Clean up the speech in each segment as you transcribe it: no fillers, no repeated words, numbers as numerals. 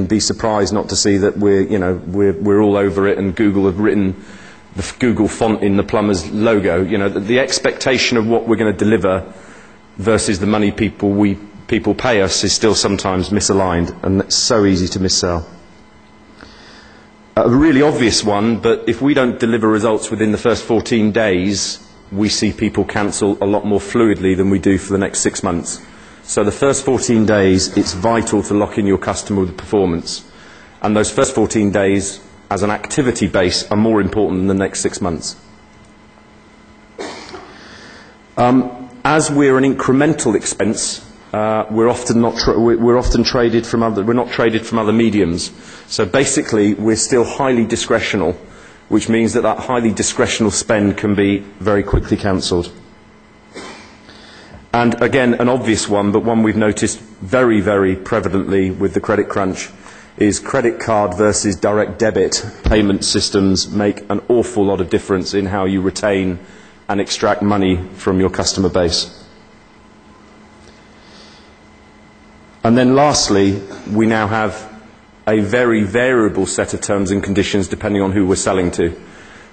be surprised not to see that we're all over it, and Google have written the Google font in the plumber's logo. The expectation of what we're going to deliver versus the money people pay us is still sometimes misaligned, and it's so easy to missell. A really obvious one, but if we don't deliver results within the first 14 days, we see people cancel a lot more fluidly than we do for the next 6 months. So the first 14 days, it's vital to lock in your customer with performance. And those first 14 days, as an activity base, are more important than the next 6 months. As we're an incremental expense, we're often traded from other mediums. So basically, we're still highly discretional, which means that highly discretional spend can be very quickly cancelled. And again, an obvious one, but one we've noticed very, very prevalently with the credit crunch, is credit card versus direct debit payment systems make an awful lot of difference in how you retain and extract money from your customer base. And then lastly, we now have a very variable set of terms and conditions depending on who we're selling to.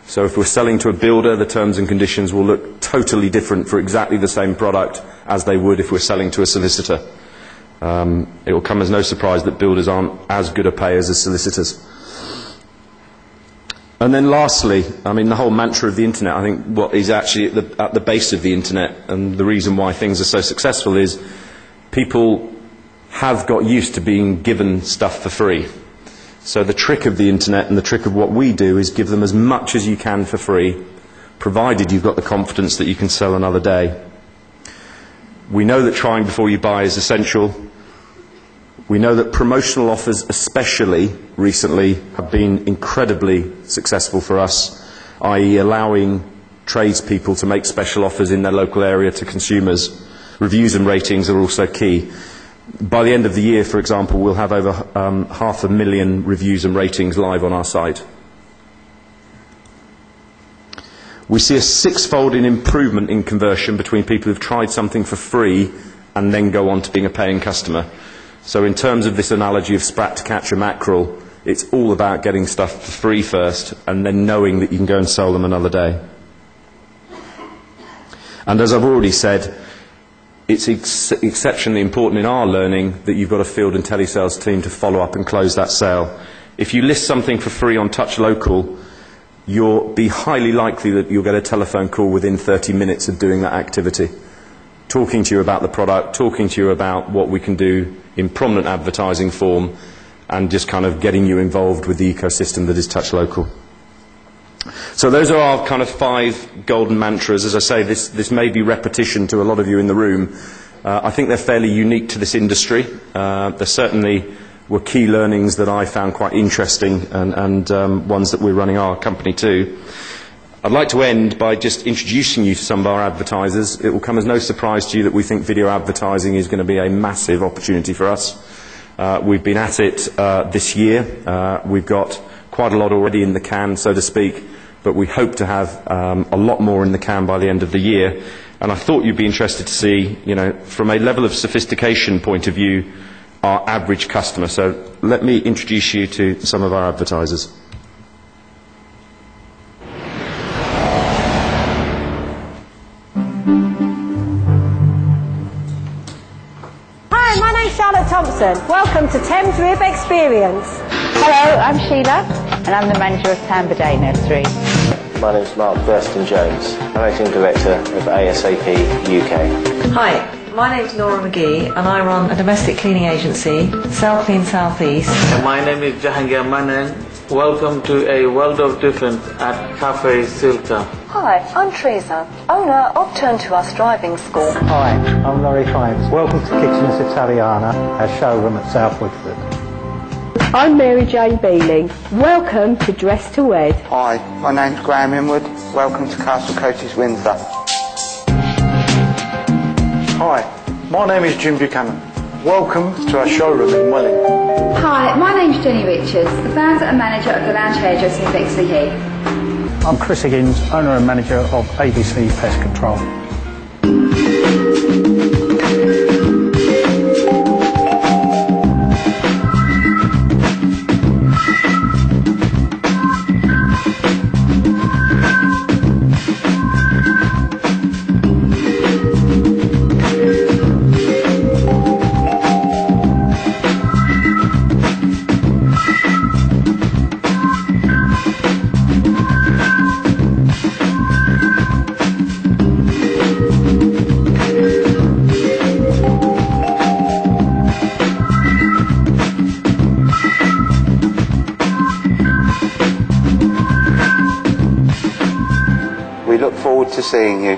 So if we're selling to a builder, the terms and conditions will look totally different for exactly the same product as they would if we're selling to a solicitor. It will come as no surprise that builders aren't as good a payers as solicitors. And then lastly, the whole mantra of the internet, I think what is actually at the base of the internet, and the reason why things are so successful, is people have got used to being given stuff for free. So the trick of the internet and the trick of what we do is give them as much as you can for free, provided you've got the confidence that you can sell another day. We know that trying before you buy is essential. We know that promotional offers, especially recently, have been incredibly successful for us, i.e. allowing tradespeople to make special offers in their local area to consumers. Reviews and ratings are also key. By the end of the year, for example, we'll have over 500,000 reviews and ratings live on our site. We see a 6-fold improvement in conversion between people who've tried something for free and then go on to being a paying customer. So in terms of this analogy of sprat to catch a mackerel, it's all about getting stuff for free first and then knowing that you can go and sell them another day. And as I've already said, it's exceptionally important in our learning that you've got a field and telesales team to follow up and close that sale. If you list something for free on Touch Local, you'll be highly likely that you'll get a telephone call within 30 minutes of doing that activity, talking to you about the product, talking to you about what we can do in prominent advertising form, and just kind of getting you involved with the ecosystem that is Touch Local. So those are our kind of 5 golden mantras. As I say, this may be repetition to a lot of you in the room. I think they're fairly unique to this industry. There certainly were key learnings that I found quite interesting, and ones that we're running our company to. I'd like to end by just introducing you to some of our advertisers. It will come as no surprise to you that we think video advertising is going to be a massive opportunity for us. We've been at it this year. We've got quite a lot already in the can, so to speak, but we hope to have a lot more in the can by the end of the year. And I thought you'd be interested to see, from a level of sophistication point of view, our average customer. So let me introduce you to some of our advertisers. Hi, my name's Charlotte Thompson. Welcome to Thames Rib Experience. Hello, I'm Sheila, and I'm the manager of Tamber Day Nursery. My name is Mark Thurston-Jones, Managing Director of ASAP UK. Hi, my name is Nora McGee and I run a domestic cleaning agency, South Clean South East. My name is Jahangir Manan. Welcome to a world of difference at Cafe Silta. Hi, I'm Teresa, owner of Turn to Us Driving School. Hi, I'm Laurie Fiennes. Welcome to Kitchens Italiana, our showroom at South Woodford. I'm Mary Jane Beeling. Welcome to Dress to Wed. Hi, my name's Graham Inwood. Welcome to Castle Coaches Windsor. Hi, my name is Jim Buchanan. Welcome to our showroom in Welling. Hi, my name's Jenny Richards, the founder and manager of the Lounge Hairdressing in Bexley Heath. I'm Chris Higgins, owner and manager of ABC Pest Control. forward to seeing you.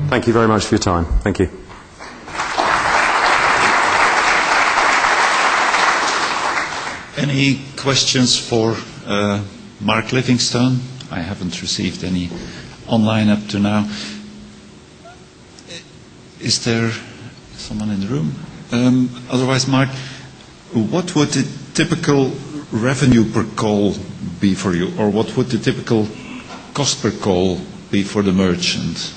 Thank you very much for your time. Thank you. Any questions for Mark Livingstone? I haven't received any online up to now. Is there someone in the room? Otherwise, Mark, what would the typical revenue per call be for you? Or what would the typical cost per call be for the merchant?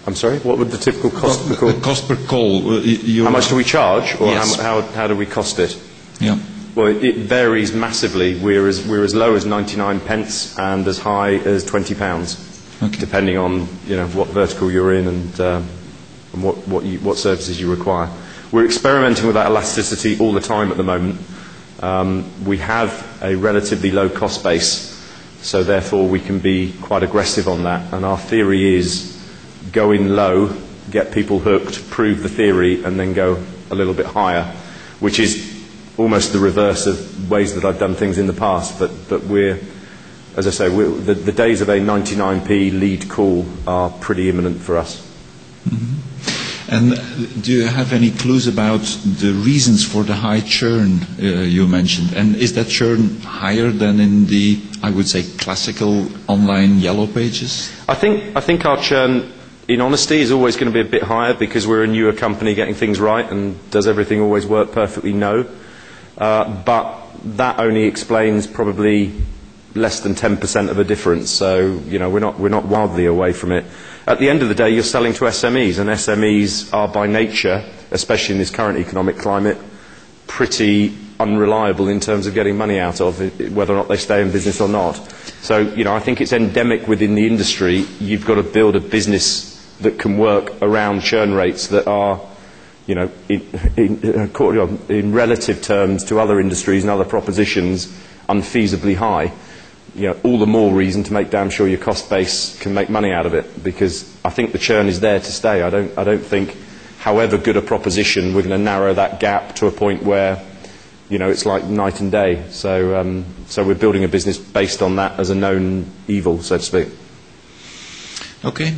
I'm sorry, what would the typical cost per call? Cost per call. How much do we charge, or yes. how do we cost it? Yeah. Well, it varies massively. We're as low as 99 pence and as high as £20, okay, depending on what vertical you're in and what services you require. We're experimenting with that elasticity all the time at the moment. We have a relatively low cost base, so therefore we can be quite aggressive on that. And our theory is go in low, get people hooked, prove the theory, and then go a little bit higher, which is almost the reverse of ways that I've done things in the past. But we're, as I say, the days of a 99p lead call are pretty imminent for us. Mm-hmm. And do you have any clues about the reasons for the high churn you mentioned? And is that churn higher than in the, I would say, classical online yellow pages? I think our churn, in honesty, is always going to be a bit higher because we're a newer company getting things right, and does everything always work perfectly? No. But that only explains probably less than 10% of a difference. So we're not wildly away from it. At the end of the day, you're selling to SMEs, and SMEs are by nature, especially in this current economic climate, pretty unreliable in terms of getting money out of it, whether or not they stay in business or not. So I think it's endemic within the industry. You've got to build a business that can work around churn rates that are, in relative terms to other industries and other propositions, unfeasibly high. All the more reason to make damn sure your cost base can make money out of it, because I think the churn is there to stay. I don't think, however good a proposition, we're going to narrow that gap to a point where, it's like night and day. So we're building a business based on that as a known evil, so to speak. Okay.